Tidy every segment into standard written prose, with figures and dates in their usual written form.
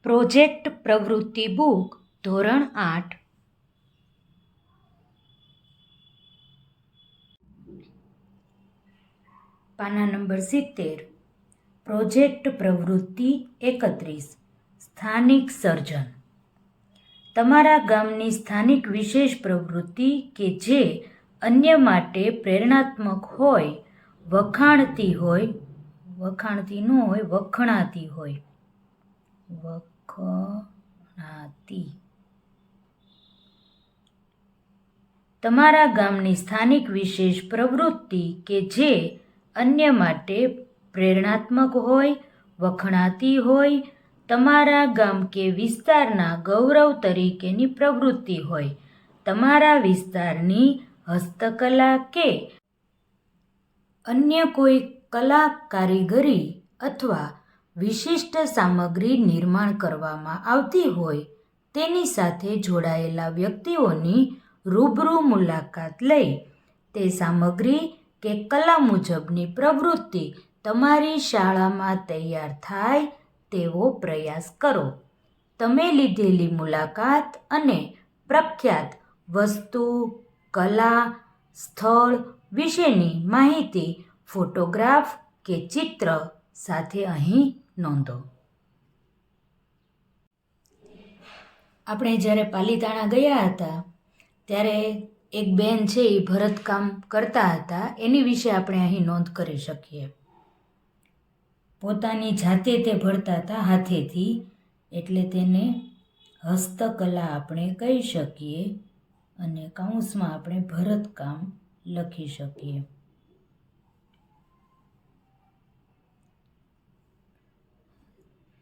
Project પ્રવૃત્તિ book ધોરણ 8 પાના નંબર 70 પ્રોજેક્ટ પ્રવૃત્તિ 31 સ્થાનિક સર્જન. તમારા ગામની સ્થાનિક વિશેષ પ્રવૃત્તિ કે જે અન્ય માટે પ્રેરણાત્મક હોય, વખાણતી તમારા ગામની સ્થાનિક વિશેષ પ્રવૃત્તિ કે જે અન્ય માટે પ્રેરણાત્મક હોય, વખણાતી હોય, તમારા ગામ કે વિસ્તારના ગૌરવ તરીકેની પ્રવૃત્તિ હોય, તમારા વિસ્તારની હસ્તકલા કે અન્ય કોઈ કલા કારીગરી અથવા વિશિષ્ટ સામગ્રી નિર્માણ કરવામાં આવતી હોય તેની સાથે જોડાયેલા વ્યક્તિઓની રૂબરૂ મુલાકાત લઈ તે સામગ્રી કે કલા મુજબની પ્રવૃત્તિ તમારી શાળામાં તૈયાર થાય તેવો પ્રયાસ કરો. તમે લીધેલી મુલાકાત અને પ્રખ્યાત વસ્તુ, કલા, સ્થળ વિશેની માહિતી ફોટોગ્રાફ કે ચિત્ર સાથે અહીં નોંધો. આપણે જ્યારે પાલીતાણા ગયા હતા ત્યારે એક બેન છે એ ભરતકામ કરતા હતા, એની વિશે આપણે અહીં નોંધ કરી શકીએ. પોતાની જાતે તે ભરતા હતા હાથેથી, એટલે તેને હસ્તકલા આપણે કહી શકીએ અને કૌંસમાં આપણે ભરતકામ લખી શકીએ.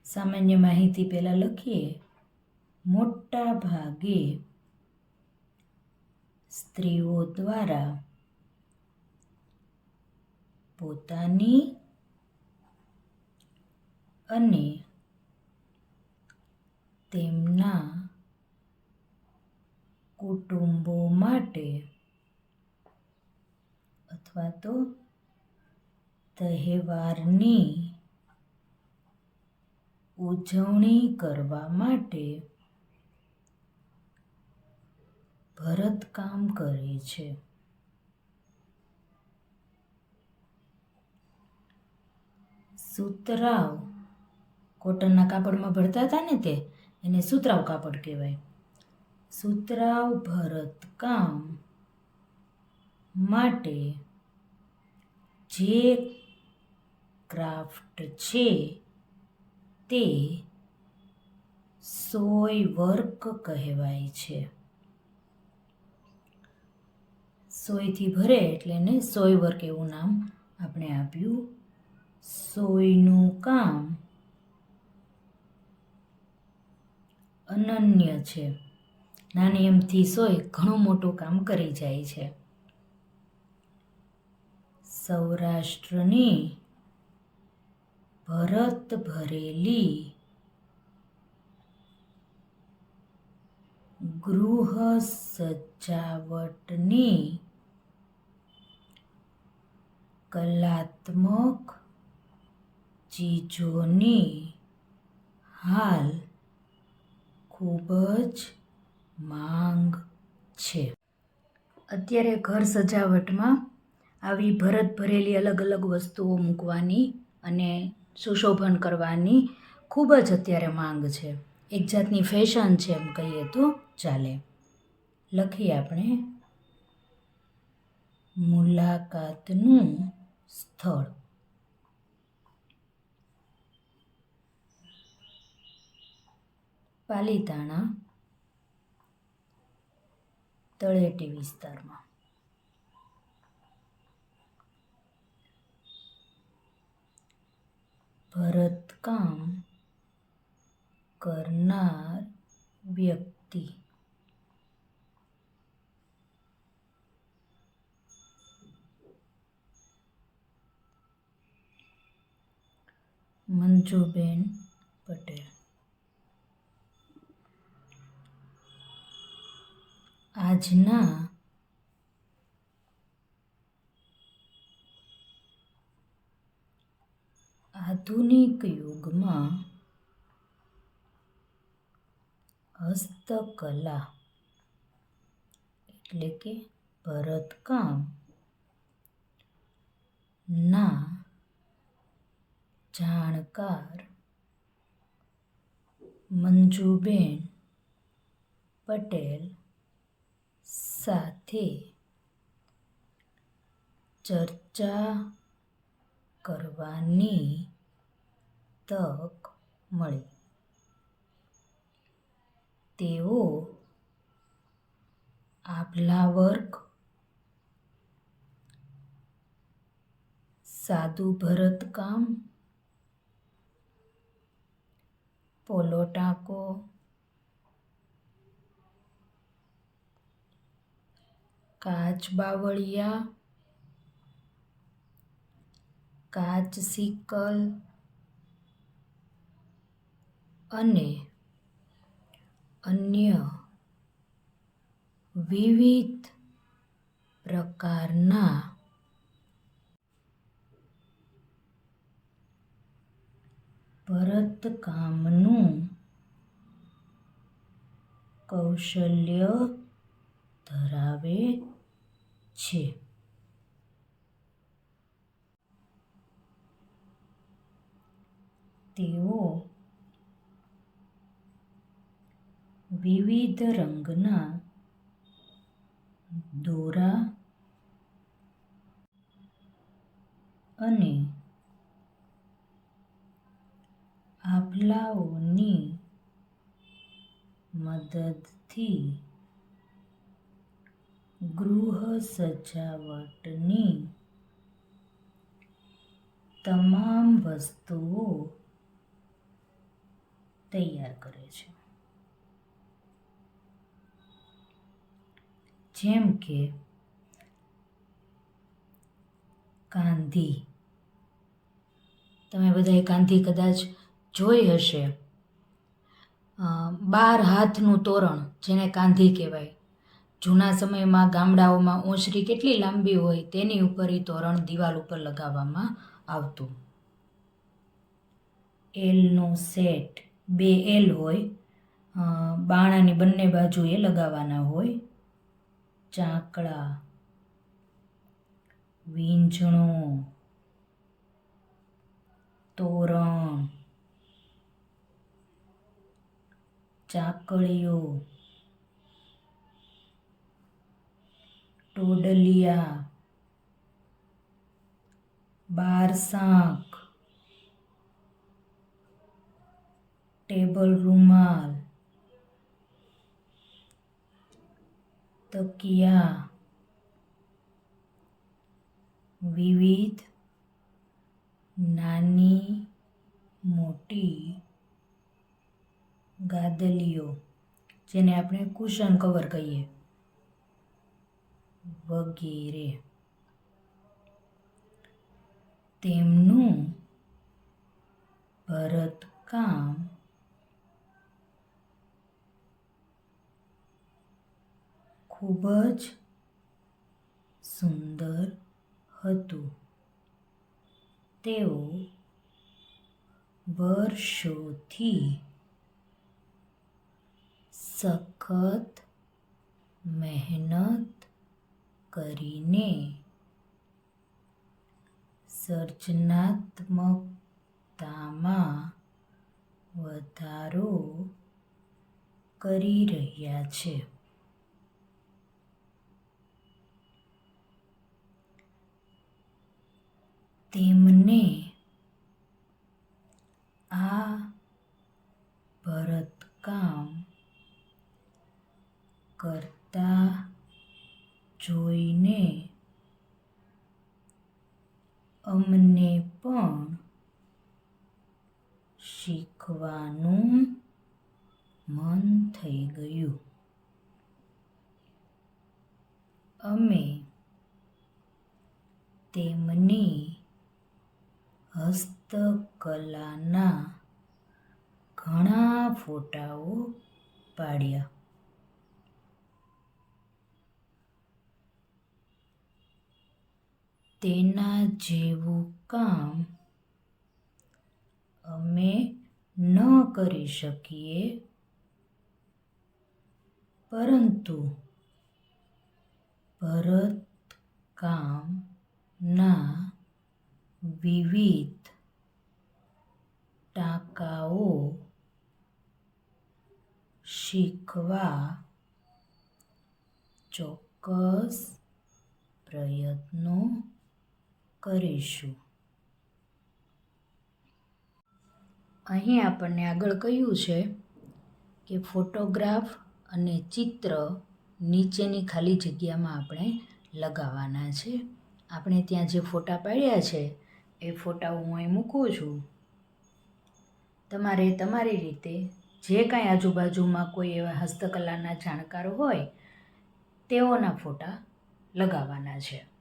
સામાન્ય માહિતી પહેલાં લખીએ. મોટા ભાગે સ્ત્રીઓ દ્વારા પોતાની અને તેમના કુટુંબો માટે અથવા તો તહેવારની ઉજવણી કરવા માટે ભરતકામ કરે છે. સુતરાઉ કોટનના કાપડમાં ભરતા હતા ને તે, એને સુતરાઉ કાપડ કહેવાય. સુતરાઉ ભરતકામ માટે જે ક્રાફ્ટ છે તે સોય વર્ક કહેવાય છે. સોયથી ભરે એટલે એને સોય વર્ક એવું નામ આપણે આપ્યું. સોયનું કામ અનન્ય છે. નાની એમથી સોય ઘણું મોટું કામ કરી જાય છે. સૌરાષ્ટ્રની ભરત ભરેલી ગૃહ સજાવટની કલાત્મક ચીજોની હાલ ખૂબ જ માંગ છે. અત્યારે ઘર સજાવટમાં આવી ભરત ભરેલી અલગ અલગ વસ્તુઓ મૂકવાની અને સુશોભન કરવાની ખૂબ જ અત્યારે માંગ છે. એક જાતની ફેશન છે એમ કહીએ તો ચાલે. લખીએ આપણે મુલાકાતનું સ્થળ. પાલીતાણા તળેટી વિસ્તારમાં. ભરતકામ કરનાર વ્યક્તિ. મંજુબેન પટેલ. આજના આધુનિક યુગમાં હસ્તકલા એટલે કે ભરતકામ ના જાણકાર મંજુબેન પટેલ સાથે ચર્ચા કરવાની તક મળી. તેઓ આભલા વર્ક, સાદું ભરતકામ, પોલો ટાંકો, કાચ બાવળિયા, કાચ સિકલ અને અન્ય વિવિધ પ્રકારના ભરતકામનું કૌશલ્ય ધરાવે છે. તેઓ વિવિધ રંગના દોરા અને આભલાઓની મદદથી ગૃહ સજાવટની તમામ વસ્તુઓ તૈયાર કરે છે. જેમ કે કાંધી. તમે બધાએ કાંધી કદાચ જોઈ હશે. 12 હાથનું તોરણ જેને કાંધી કહેવાય. જૂના સમયમાં ગામડાઓમાં ઓસરી કેટલી લાંબી હોય તેની ઉપર એ તોરણ દિવાલ ઉપર લગાવવામાં આવતું. એલનો સેટ, 2 એલ હોય, બાણાની બંને બાજુએ લગાવવાના હોય. ચાકડા, વીંઝણો, તોરણ, ચાકળીઓ, ટોડલિયા, બારસાંક, ટેબલ રૂમાલ, તકિયા, વિવિધ નાની મોટી ગાદલીઓ જેને આપણે કુશન કવર કહીએ વગેરે. તેમનું ભરતકામ ખૂબ જ સુંદર હતું. તેઓ વર્ષોથી સખત મહેનત કરીને સર્જનાત્મકતામાં વધારો કરી રહ્યા છે. તેમને આ ભરતકામ કરતા જોઈને અમને પણ શીખવાનું મન થઈ ગયું. અમે તેમની હસ્તકલાના ઘણા ફોટાઓ પાડ્યા. તેના જેવું કામ અમે ન કરી શકીએ પરંતુ ભરતકામના વિવિધ ટાંકાઓ શીખવા ચોક્કસ પ્રયત્નો કરીશું. અહીં આપણને આગળ કહ્યું છે કે ફોટોગ્રાફ અને ચિત્ર નીચેની ખાલી જગ્યામાં આપણે લગાવવાના છે. આપણે ત્યાં જે ફોટા પાડ્યા છે એ ફોટા હું અહીં મૂકું છું. તમારે તમારી રીતે જે કાંઈ આજુબાજુમાં કોઈ એવા હસ્તકલાના જાણકાર હોય તેઓના ફોટા લગાવવાના છે.